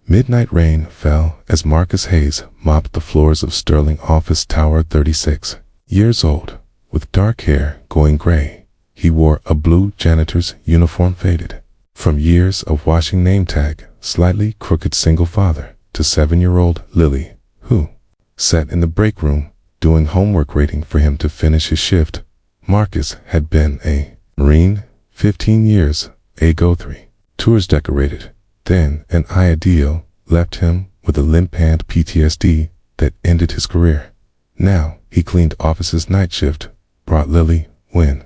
Midnight rain fell as Marcus Hayes mopped the floors of Sterling Office Tower 36. Years old, with dark hair going gray, he wore a blue janitor's uniform faded. From years of washing name tag, slightly crooked single father to 7-year-old Lily, who sat in the break room doing homework waiting for him to finish his shift. Marcus had been a Marine 15 years ago. 3 tours decorated. Then an ideal left him with a limp-hand PTSD that ended his career. Now he cleaned office's night shift, brought Lily when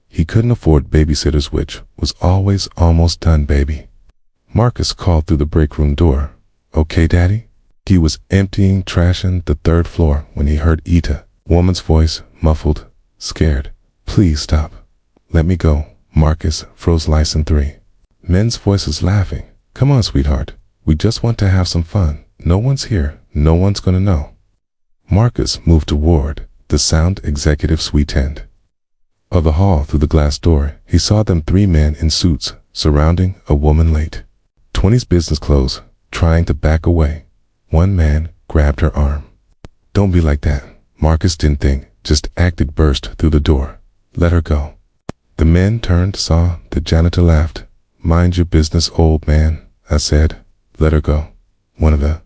he couldn't afford babysitters, which was always almost done, baby. Marcus called through the break room door. Okay, Daddy? He was emptying trash on the 3rd floor when he heard Ita, woman's voice, muffled, scared. Please stop. Let me go. Marcus froze. License 3. Men's voices laughing. Come on, sweetheart. We just want to have some fun. No one's here. No one's gonna know. Marcus moved toward the sound executive suite end of the hall. Through the glass door, he saw them 3 men in suits surrounding a woman late 20s business clothes, trying to back away. One man grabbed her arm. Don't be like that. Marcus didn't think, just acted. Burst through the door. Let her go. The men turned, saw the janitor, laughed. Mind your business, old man, I said. Let her go. One of the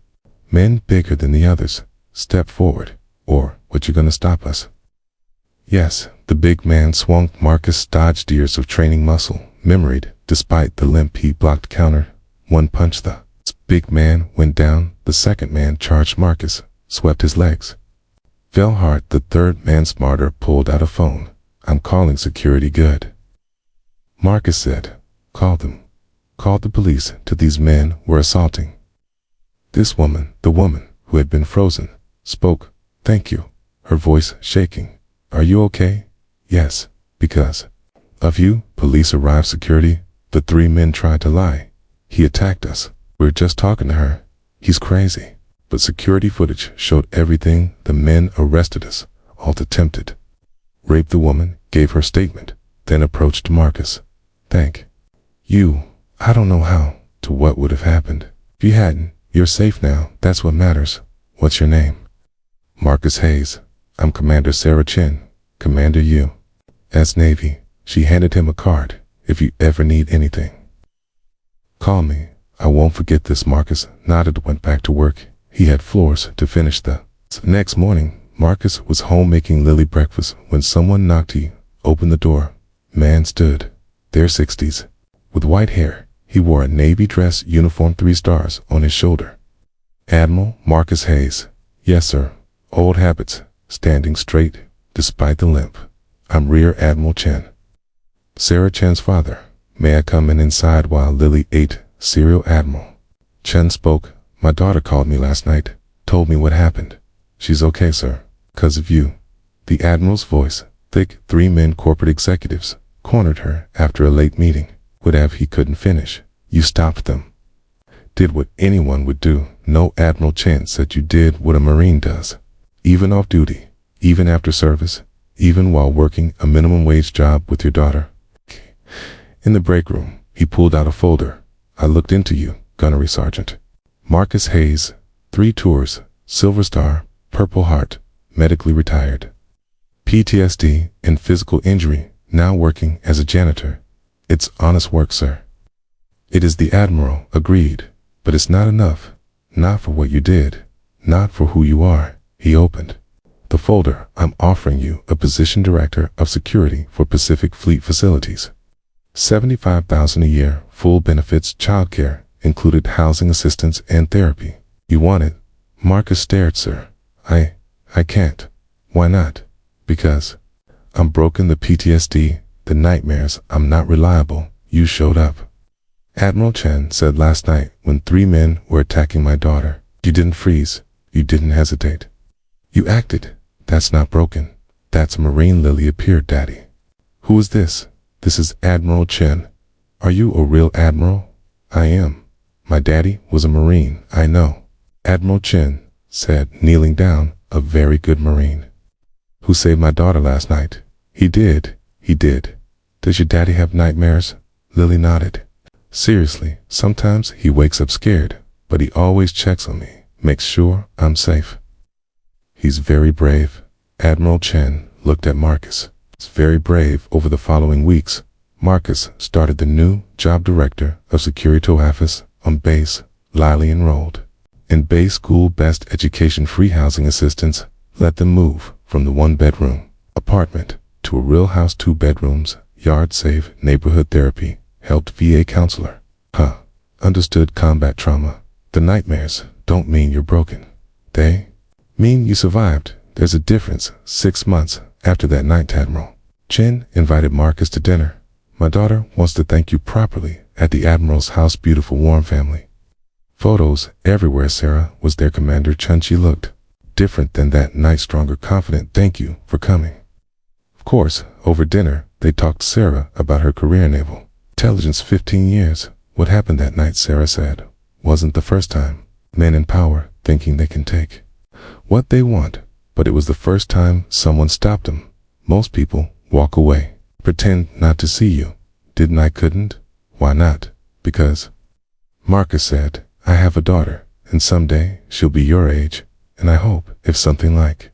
men, bigger than the others, stepped forward. Or, what, you gonna stop us? Yes, the big man swung. Marcus dodged years of training muscle, memoried, despite the limp he blocked counter. One punch. The big man went down. The second man charged Marcus, swept his legs. Fell hard. The third man, smarter, pulled out a phone. I'm calling security. Good. Marcus said. Call them. Called the police. These men were assaulting this woman. The woman, who had been frozen, spoke. Thank you. Her voice shaking. Are you okay? Yes. Because of you. Police arrived. Security. The 3 men tried to lie. He attacked us. We're just talking to her. He's crazy. But security footage showed everything. The men arrested us. All attempted rape. The woman gave her statement, then approached Marcus. Thank you. I don't know how to what would have happened if you hadn't. You're safe now. That's what matters. What's your name? Marcus Hayes. I'm Commander Sarah Chin. Commander U.S. Navy. She handed him a card. If you ever need anything, call me. I won't forget this. Marcus nodded, went back to work. He had floors to finish. The next morning, Marcus was home making Lily breakfast when someone knocked. He opened the door. Man stood there, 60s, with white hair. He wore a navy dress uniform, 3 stars on his shoulder. Admiral Marcus Hayes. Yes, sir. Old habits, standing straight, despite the limp. I'm Rear Admiral Chen. Sarah Chen's father. May I come in inside while Lily ate cereal? Admiral Chen spoke. My daughter called me last night, told me what happened. She's okay, sir. 'Cause of you. The Admiral's voice, thick. 3 men, corporate executives, cornered her after a late meeting. Would have. He couldn't finish. You stopped them. Did what anyone would do. No. Admiral Chen said you did what a Marine does. Even off duty, even after service, even while working a minimum wage job with your daughter. In the break room, he pulled out a folder. I looked into you, Gunnery Sergeant Marcus Hayes. 3 tours, Silver Star, Purple Heart, medically retired. PTSD and physical injury, now working as a janitor. It's honest work, sir. It is. The Admiral agreed, but it's not enough. Not for what you did, not for who you are. He opened the folder. I'm offering you a position, Director of Security for Pacific Fleet Facilities. $75,000 a year, full benefits, childcare, included housing assistance and therapy. You want it? Marcus stared. Sir, I can't. Why not? Because I'm broken. The PTSD, the nightmares. I'm not reliable. You showed up. Admiral Chen said last night when 3 men were attacking my daughter. You didn't freeze. You didn't hesitate. You acted. That's not broken. That's a Marine. Lily appeared. Daddy. Who is this? This is Admiral Chen. Are you a real admiral? I am. My daddy was a Marine. I know. Admiral Chen said, kneeling down. A very good Marine. Who saved my daughter last night? He did. He did. Does your daddy have nightmares? Lily nodded. Seriously, sometimes he wakes up scared. but he always checks on me, makes sure I'm safe. He's very brave. Admiral Chen looked at Marcus. He's very brave. Over the following weeks, Marcus started the new job director of Security Office on base, Lily enrolled. In base school best education free housing assistance, let them move from the 1-bedroom apartment to a real house, 2 bedrooms, yard safe, neighborhood therapy, helped VA counselor. Understood combat trauma. The nightmares don't mean you're broken. They mean you survived. There's a difference. 6 months after that night, Admiral Chen invited Marcus to dinner. My daughter wants to thank you properly at the Admiral's house. Beautiful, warm family. Photos everywhere. Sarah was their commander. Chen, she looked different than that night, stronger, confident. Thank you for coming. Of course, over dinner, they talked to Sarah about her career in naval intelligence. 15 years. What happened that night, Sarah said, wasn't the first time. Men in power thinking they can take what they want, but it was the first time someone stopped them. Most people walk away, pretend not to see you. Didn't I? Couldn't? Why not? Because Marcus said, I have a daughter, and someday she'll be your age, and I hope if something like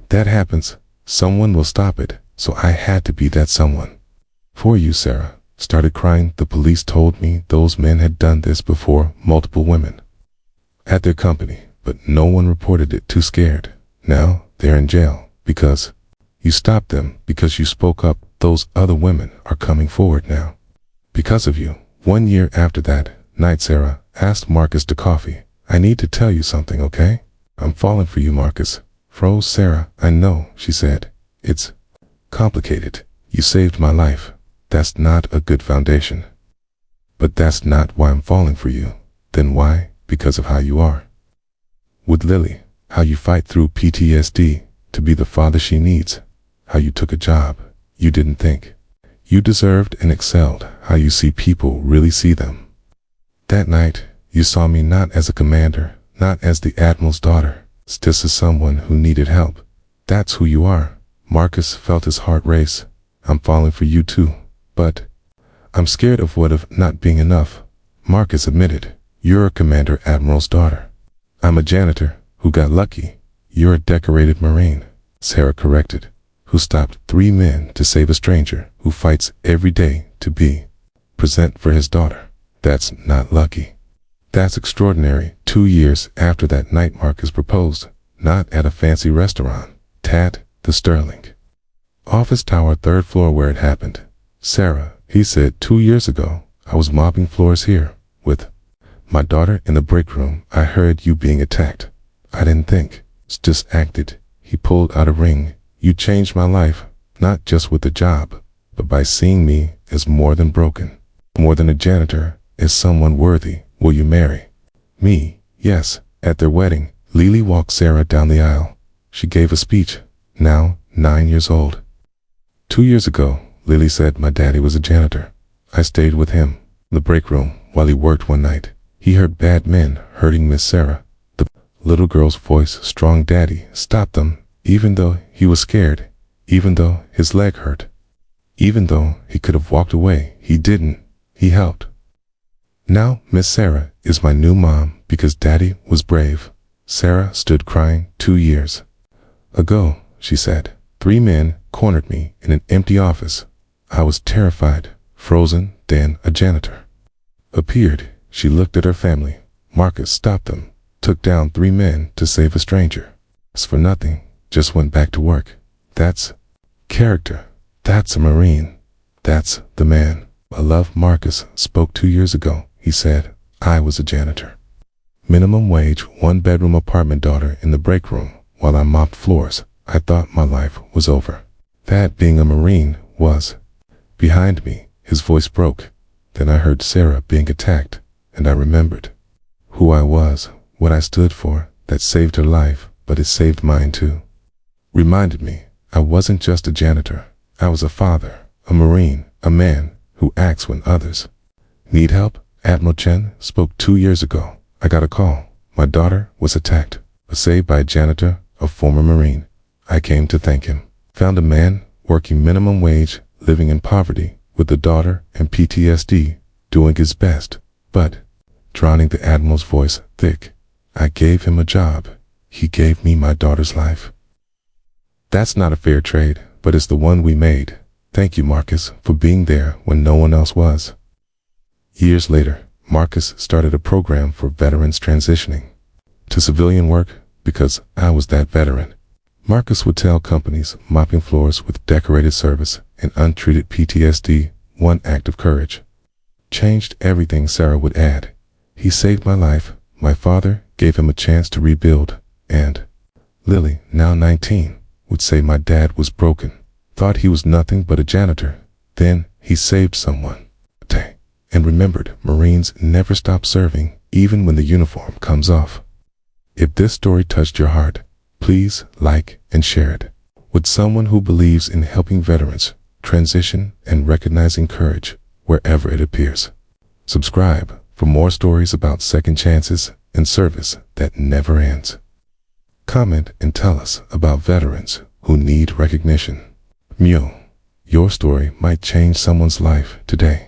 that happens, someone will stop it. So I had to be that someone for you. Sarah started crying. The police told me those men had done this before, multiple women at their company, but no one reported it. Too scared. Now they're in jail because you stopped them, because you spoke up. Those other women are coming forward now because of you. 1 year after that night, Sarah asked Marcus to coffee. I need to tell you something, okay? I'm falling for you. Marcus froze. Sarah, I know, she said. It's complicated. You saved my life. That's not a good foundation. But that's not why I'm falling for you. Then why? Because of how you are with Lily, how you fight through PTSD to be the father she needs, how you took a job you didn't think you deserved and excelled, how you see people really see them. That night, you saw me not as a commander, not as the Admiral's daughter, just as someone who needed help. That's who you are. Marcus felt his heart race. I'm falling for you too, but I'm scared of what if not being enough. Marcus admitted, you're a Commander Admiral's daughter. I'm a janitor who got lucky. You're a decorated Marine, Sarah corrected, who stopped 3 men to save a stranger, who fights every day to be present for his daughter. That's not lucky. That's extraordinary. 2 years after that night, Marcus proposed, not at a fancy restaurant, at the Sterling office tower, 3rd floor where it happened. Sarah, he said, 2 years ago, I was mopping floors here with my daughter in the break room. I heard you being attacked. I didn't think, just acted. He pulled out a ring. You changed my life, not just with the job, but by seeing me as more than broken, more than a janitor, as someone worthy. Will you marry me? Yes. At their wedding, Lily walked Sarah down the aisle. She gave a speech, now 9 years old. 2 years ago, Lily said, my daddy was a janitor. I stayed with him in the break room while he worked. One night, he heard bad men hurting Miss Sarah. The little girl's voice, strong. Daddy stopped them, even though he was scared, even though his leg hurt, even though he could have walked away. He didn't. He helped. Now Miss Sarah is my new mom because Daddy was brave. Sarah stood crying. 2 years ago, she said, 3 men cornered me in an empty office. I was terrified, frozen. Then a janitor appeared. She looked at her family. Marcus stopped them, took down 3 men to save a stranger. Asked for nothing, just went back to work. That's character. That's a Marine. That's the man. I love. Marcus spoke 2 years ago. He said, I was a janitor. Minimum wage, 1-bedroom apartment, daughter in the break room while I mopped floors. I thought my life was over. That being a Marine was behind me. His voice broke. Then I heard Sarah being attacked, and I remembered who I was, what I stood for. That saved her life, but it saved mine too. Reminded me I wasn't just a janitor. I was a father, a Marine, a man who acts when others need help. Admiral Chen spoke 2 years ago. I got a call. My daughter was attacked, saved by a janitor, a former Marine. I came to thank him. Found a man working minimum wage, living in poverty, with a daughter and PTSD, doing his best. But drowning the Admiral's voice thick. I gave him a job. He gave me my daughter's life. That's not a fair trade, but it's the one we made. Thank you, Marcus, for being there when no one else was. Years later, Marcus started a program for veterans transitioning to civilian work because I was that veteran. Marcus would tell companies mopping floors with decorated service and untreated PTSD, one act of courage changed everything. Sarah would add, he saved my life, my father gave him a chance to rebuild, and Lily, now 19, would say my dad was broken, thought he was nothing but a janitor. Then he saved someone. And remembered, Marines never stop serving, even when the uniform comes off. If this story touched your heart, please like and share it with someone who believes in helping veterans transition and recognizing courage wherever it appears. Subscribe for more stories about second chances and service that never ends. Comment and tell us about veterans who need recognition. Your story might change someone's life today.